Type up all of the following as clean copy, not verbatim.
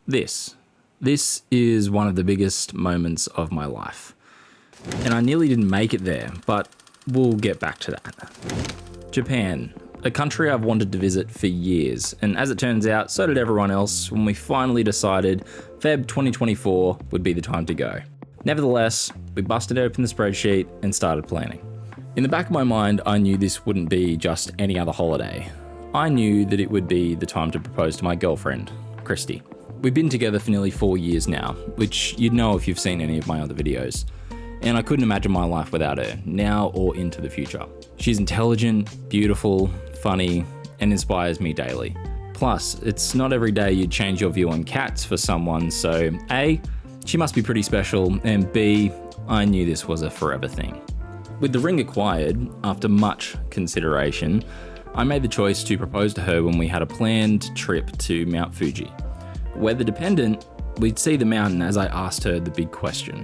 This is one of the biggest moments of my life. And I nearly didn't make it there, but we'll get back to that. Japan, a country I've wanted to visit for years, and as it turns out, so did everyone else when we finally decided Feb 2024 would be the time to go. Nevertheless, we busted open the spreadsheet and started planning. In the back of my mind, I knew this wouldn't be just any other holiday. I knew that it would be the time to propose to my girlfriend, Christy. We've been together for nearly 4 years now, which you'd know if you've seen any of my other videos. And I couldn't imagine my life without her, now or into the future. She's intelligent, beautiful, funny, and inspires me daily. Plus, it's not every day you'd change your view on cats for someone, so A, she must be pretty special, and B, I knew this was a forever thing. With the ring acquired, after much consideration, I made the choice to propose to her when we had a planned trip to Mount Fuji. Weather dependent, we'd see the mountain as I asked her the big question.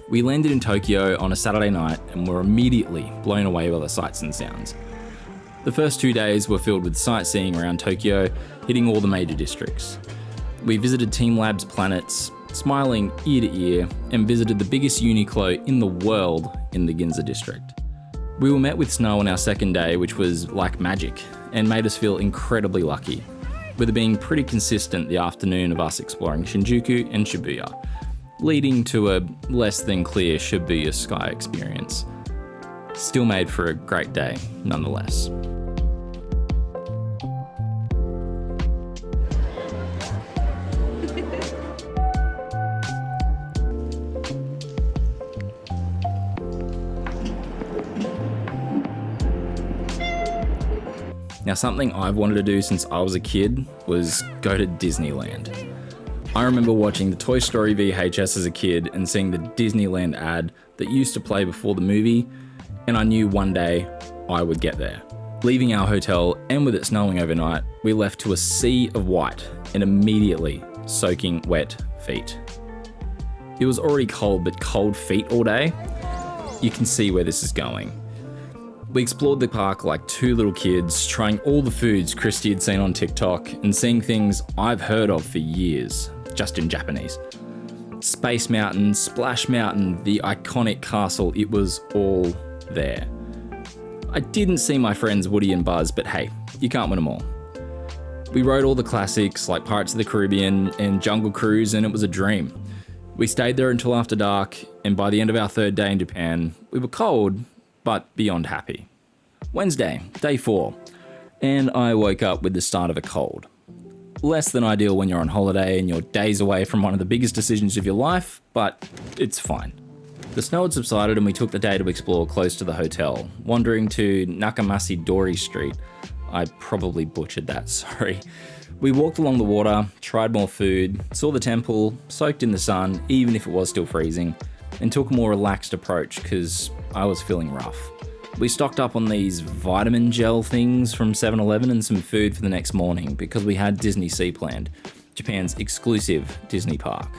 We landed in Tokyo on a Saturday night and were immediately blown away by the sights and sounds. The first 2 days were filled with sightseeing around Tokyo, hitting all the major districts. We visited Team Lab's planets, smiling ear to ear, and visited the biggest Uniqlo in the world in the Ginza district. We were met with snow on our second day, which was like magic, and made us feel incredibly lucky, with it being pretty consistent the afternoon of us exploring Shinjuku and Shibuya, leading to a less than clear Shibuya sky experience. Still made for a great day, nonetheless. Now, something I've wanted to do since I was a kid was go to Disneyland. I remember watching the Toy Story VHS as a kid and seeing the Disneyland ad that used to play before the movie, and I knew one day I would get there. Leaving our hotel, and with it snowing overnight, we left to a sea of white and immediately soaking wet feet. It was already cold, but cold feet all day? You can see where this is going. We explored the park like two little kids, trying all the foods Christy had seen on TikTok and seeing things I've heard of for years, just in Japanese. Space Mountain, Splash Mountain, the iconic castle, it was all there. I didn't see my friends Woody and Buzz, but hey, you can't win them all. We rode all the classics like Pirates of the Caribbean and Jungle Cruise, and it was a dream. We stayed there until after dark, and by the end of our third day in Japan, we were cold, but beyond happy. Wednesday, day 4, and I woke up with the start of a cold. Less than ideal when you're on holiday and you're days away from one of the biggest decisions of your life, but it's fine. The snow had subsided and we took the day to explore close to the hotel, wandering to Nakamasi Dori Street. I probably butchered that, sorry. We walked along the water, tried more food, saw the temple, soaked in the sun, even if it was still freezing, and took a more relaxed approach because I was feeling rough. We stocked up on these vitamin gel things from 7-Eleven and some food for the next morning because we had DisneySea planned, Japan's exclusive Disney park.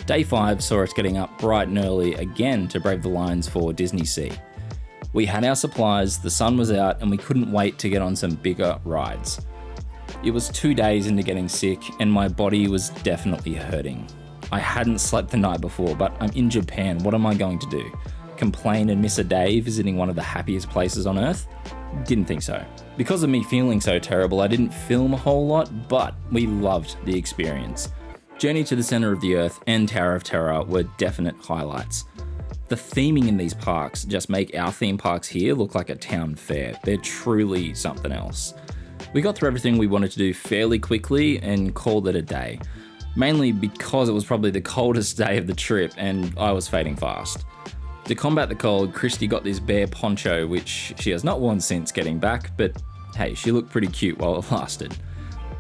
Day 5 saw us getting up bright and early again to brave the lines for DisneySea. We had our supplies, the sun was out, and we couldn't wait to get on some bigger rides. It was 2 days into getting sick and my body was definitely hurting. I hadn't slept the night before, but I'm in Japan, what am I going to do? Complain and miss a day visiting one of the happiest places on earth? Didn't think so. Because of me feeling so terrible, I didn't film a whole lot, but we loved the experience. Journey to the Center of the Earth and Tower of Terror were definite highlights. The theming in these parks just make our theme parks here look like a town fair. They're truly something else. We got through everything we wanted to do fairly quickly and called it a day. Mainly because it was probably the coldest day of the trip and I was fading fast. To combat the cold, Christy got this bear poncho, which she has not worn since getting back, but hey, she looked pretty cute while it lasted.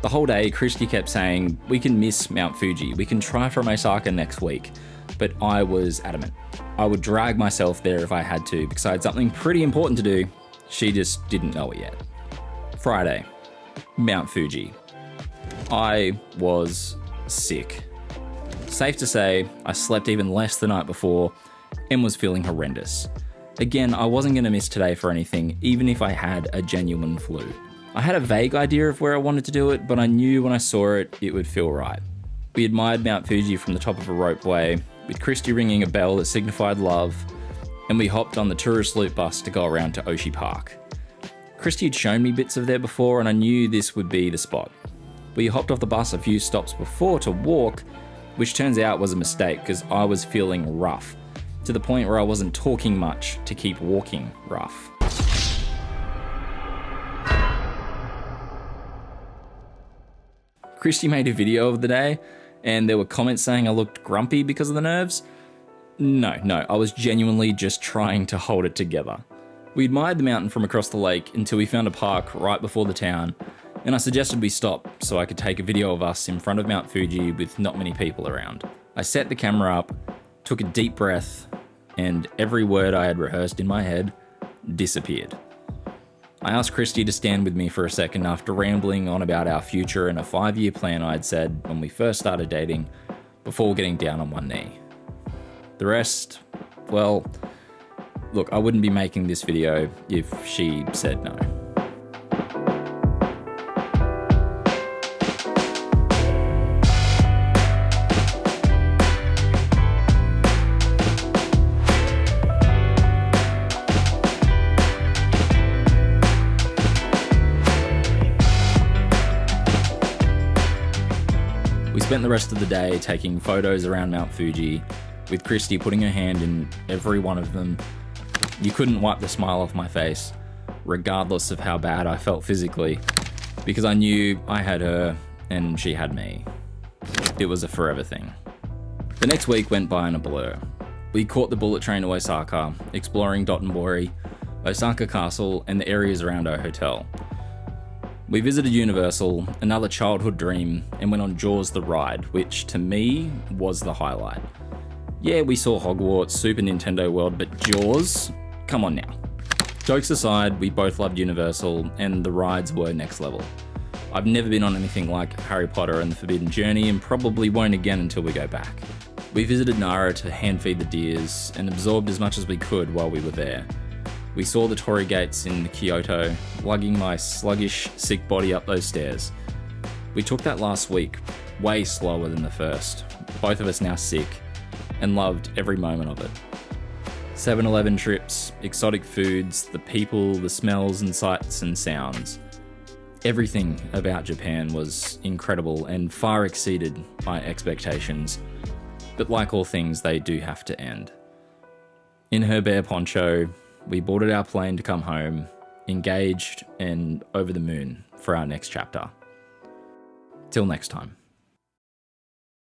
The whole day, Christy kept saying, we can miss Mount Fuji, we can try from Osaka next week, but I was adamant. I would drag myself there if I had to, because I had something pretty important to do. She just didn't know it yet. Friday, Mount Fuji. I was sick. Safe to say, I slept even less the night before and was feeling horrendous. Again, I wasn't going to miss today for anything, even if I had a genuine flu. I had a vague idea of where I wanted to do it, but I knew when I saw it, it would feel right. We admired Mount Fuji from the top of a ropeway, with Christy ringing a bell that signified love, and we hopped on the tourist loop bus to go around to Oshi Park. Christy had shown me bits of there before, and I knew this would be the spot. We hopped off the bus a few stops before to walk, which turns out was a mistake because I was feeling rough, to the point where I wasn't talking much to keep walking rough. Christy made a video of the day, and there were comments saying I looked grumpy because of the nerves. No, I was genuinely just trying to hold it together. We admired the mountain from across the lake until we found a park right before the town, and I suggested we stop so I could take a video of us in front of Mount Fuji with not many people around. I set the camera up, took a deep breath, and every word I had rehearsed in my head disappeared. I asked Christy to stand with me for a second after rambling on about our future and a 5-year plan I'd said when we first started dating, before getting down on one knee. The rest, well, look, I wouldn't be making this video if she said no. We spent the rest of the day taking photos around Mount Fuji, with Christy putting her hand in every one of them. You couldn't wipe the smile off my face, regardless of how bad I felt physically, because I knew I had her and she had me. It was a forever thing. The next week went by in a blur. We caught the bullet train to Osaka, exploring Dotonbori, Osaka Castle, and the areas around our hotel. We visited Universal, another childhood dream, and went on Jaws the ride, which to me was the highlight. Yeah, we saw Hogwarts, Super Nintendo World, but Jaws? Come on now. Jokes aside, we both loved Universal, and the rides were next level. I've never been on anything like Harry Potter and the Forbidden Journey, and probably won't again until we go back. We visited Nara to hand feed the deers, and absorbed as much as we could while we were there. We saw the torii gates in Kyoto, lugging my sluggish, sick body up those stairs. We took that last week, way slower than the first, both of us now sick, and loved every moment of it. 7-Eleven trips, exotic foods, the people, the smells and sights and sounds. Everything about Japan was incredible and far exceeded my expectations. But like all things, they do have to end. In her bear poncho, we boarded our plane to come home, engaged and over the moon for our next chapter. Till next time.